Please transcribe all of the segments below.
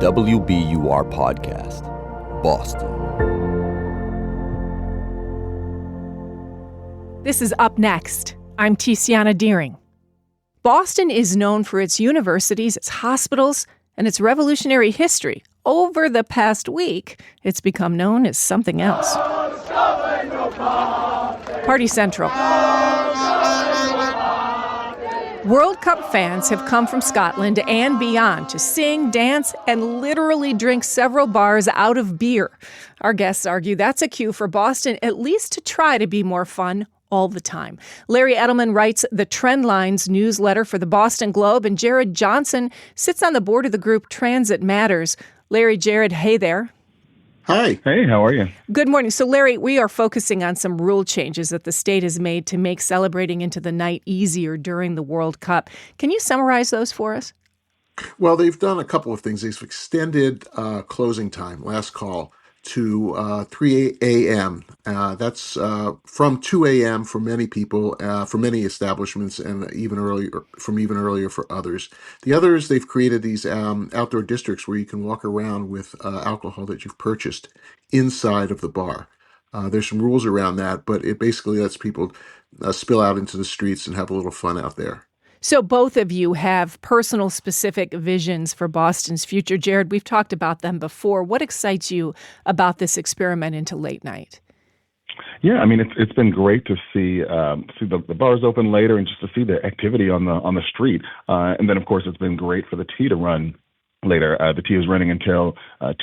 WBUR podcast, Boston. This is Up Next. I'm Tiziana Deering. Boston is known for its universities, its hospitals, and its revolutionary history. Over the past week, it's become known as something else. Party Central. World Cup fans have come from Scotland and beyond to sing, dance, and literally drink several bars out of beer. Our guests argue that's a cue for Boston at least to try to be more fun all the time. Larry Edelman writes the Trendlines newsletter for the Boston Globe, and Jared Johnson sits on the board of the group Transit Matters. Larry, Jared, hey there. Hi. Hey, how are you? Good morning. So, Larry, we are focusing on some rule changes that the state has made to make celebrating into the night easier during the World Cup. Can you summarize those for us? Well, they've done a couple of things. They've extended closing time, last call, to 3 a.m. That's from 2 a.m. for many people, for many establishments, and even earlier for others. The others, they've created these outdoor districts where you can walk around with alcohol that you've purchased inside of the bar. There's some rules around that, but it basically lets people spill out into the streets and have a little fun out there. So both of you have personal specific visions for Boston's future. Jared, we've talked about them before. What excites you about this experiment into late night? Yeah, I mean, it's been great to see the bars open later and just to see the activity on the street. And then, of course, it's been great for the T to run later. The T is running until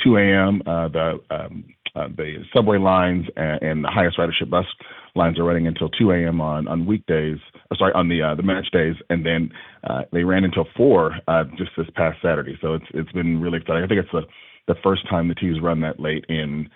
2 a.m. The subway lines and the highest ridership bus lines are running until 2 a.m. on weekdays. On the match days, and then they ran until 4 just this past Saturday. So it's been really exciting. I think it's the first time the T's run that late in,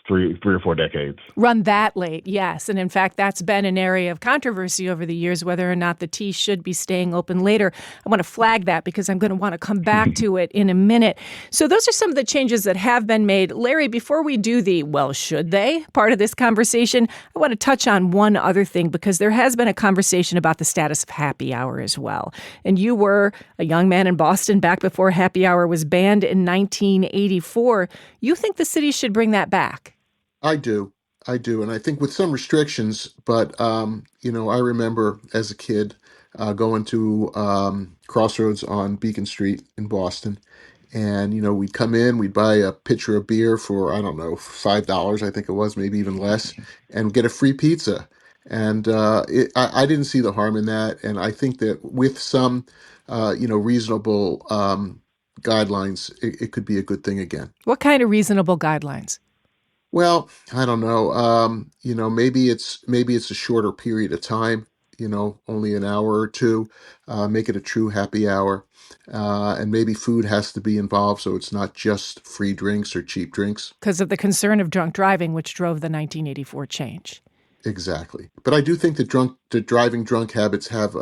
three or 4 decades. Run that late, yes. And in fact, that's been an area of controversy over the years, whether or not the T should be staying open later. I want to flag that because I'm going to want to come back to it in a minute. So those are some of the changes that have been made. Larry, before we do the, well, should they part of this conversation, I want to touch on one other thing because there has been a conversation about the status of happy hour as well. And you were a young man in Boston back before happy hour was banned in 1984. You think the city should bring that back? I do. And I think with some restrictions, but, I remember as a kid going to Crossroads on Beacon Street in Boston. And, we'd come in, we'd buy a pitcher of beer for, I don't know, $5, I think it was, maybe even less, and get a free pizza. And I didn't see the harm in that. And I think that with some, reasonable guidelines, it could be a good thing again. What kind of reasonable guidelines? Well, I don't know. Maybe it's a shorter period of time, only an hour or two, make it a true happy hour. And maybe food has to be involved, so it's not just free drinks or cheap drinks. Because of the concern of drunk driving, which drove the 1984 change. Exactly. But I do think that the driving drunk habits have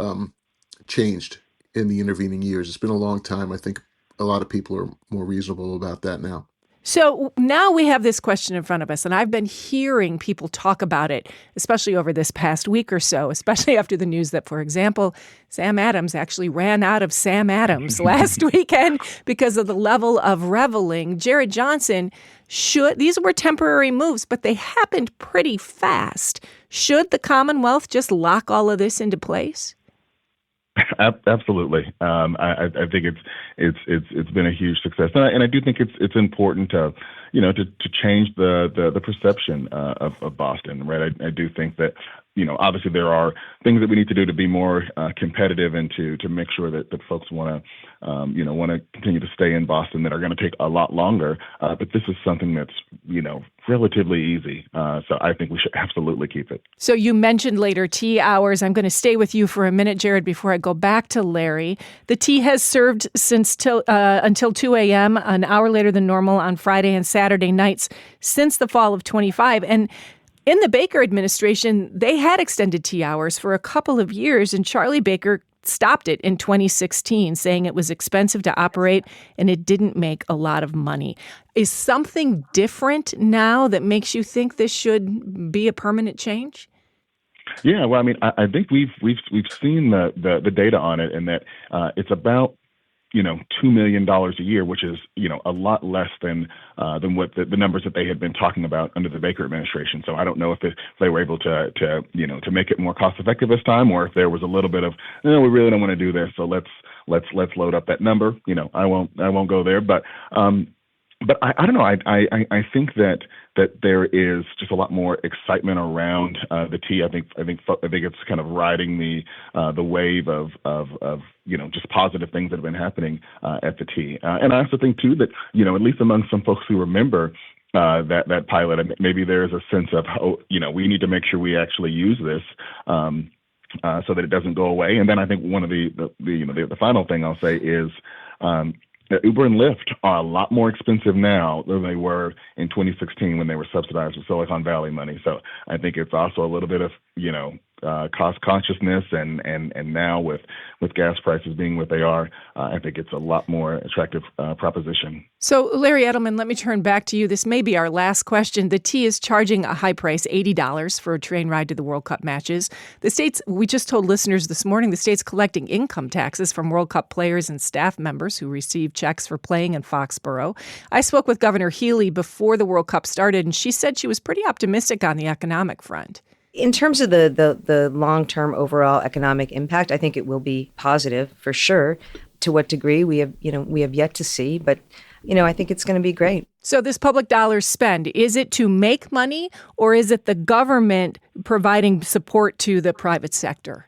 changed in the intervening years. It's been a long time. I think a lot of people are more reasonable about that now. So now we have this question in front of us, and I've been hearing people talk about it, especially over this past week or so, especially after the news that, for example, Sam Adams actually ran out of Sam Adams last weekend because of the level of reveling. Jared Johnson, these were temporary moves, but they happened pretty fast. Should the Commonwealth just lock all of this into place? Absolutely. I think it's been a huge success, and I do think it's important to change the perception of Boston, right? I do think that obviously there are things that we need to do to be more competitive and to make sure that folks want to continue to stay in Boston that are going to take a lot longer. But this is something that's relatively easy. So I think we should absolutely keep it. So you mentioned later tea hours. I'm going to stay with you for a minute, Jared, before I go back to Larry. The tea has served until 2 a.m., an hour later than normal on Friday and Saturday nights since the fall of 25. And in the Baker administration, they had extended tea hours for a couple of years, and Charlie Baker stopped it in 2016, saying it was expensive to operate and it didn't make a lot of money. Is something different now that makes you think this should be a permanent change? Yeah, well, I mean, I think we've seen the data on it, and that it's about $2 million a year, which is, a lot less than what the numbers that they had been talking about under the Baker administration. So I don't know if they were able to make it more cost effective this time, or if there was a little bit of, no, we really don't want to do this, so let's load up that number. I won't go there, but I don't know. I think that there is just a lot more excitement around the T. I think it's kind of riding the wave of just positive things that have been happening at the T. And I also think too that at least among some folks who remember that pilot, maybe there is a sense of we need to make sure we actually use this. So that it doesn't go away. And then I think one of the final thing I'll say is Uber and Lyft are a lot more expensive now than they were in 2016 when they were subsidized with Silicon Valley money. So I think it's also a little bit of cost consciousness, and now with gas prices being what they are, I think it's a lot more attractive proposition. So Larry Edelman, let me turn back to you. This may be our last question. The T is charging a high price, $80 for a train ride to the World Cup matches. The state's, we just told listeners this morning, the state's collecting income taxes from World Cup players and staff members who receive checks for playing in Foxborough. I spoke with Governor Healy before the World Cup started, and she said she was pretty optimistic on the economic front. In terms of the long-term overall economic impact, I think it will be positive for sure. To what degree we have yet to see, but I think it's going to be great. So this public dollar spend, is it to make money, or is it the government providing support to the private sector?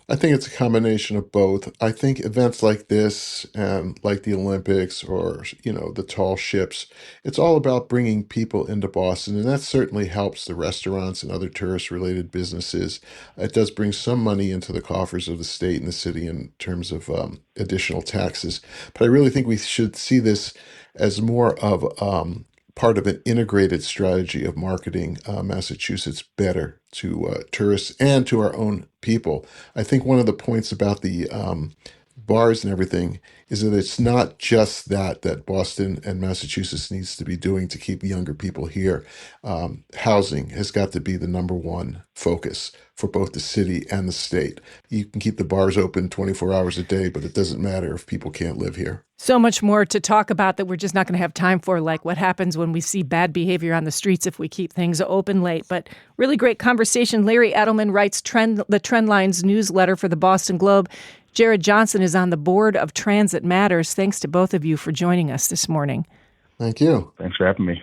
I think it's a combination of both. I think events like this, and like the Olympics or, the tall ships, it's all about bringing people into Boston, and that certainly helps the restaurants and other tourist-related businesses. It does bring some money into the coffers of the state and the city in terms of additional taxes. But I really think we should see this as more of part of an integrated strategy of marketing Massachusetts better to tourists and to our own people. I think one of the points about the bars and everything is that it's not just that Boston and Massachusetts needs to be doing to keep younger people here. Housing has got to be the number one focus for both the city and the state. You can keep the bars open 24 hours a day, but it doesn't matter if people can't live here. So much more to talk about that we're just not going to have time for, like what happens when we see bad behavior on the streets if we keep things open late. But really great conversation. Larry Edelman writes the Trendlines newsletter for the Boston Globe. Jared Johnson is on the board of Transit Matters. Thanks to both of you for joining us this morning. Thank you. Thanks for having me.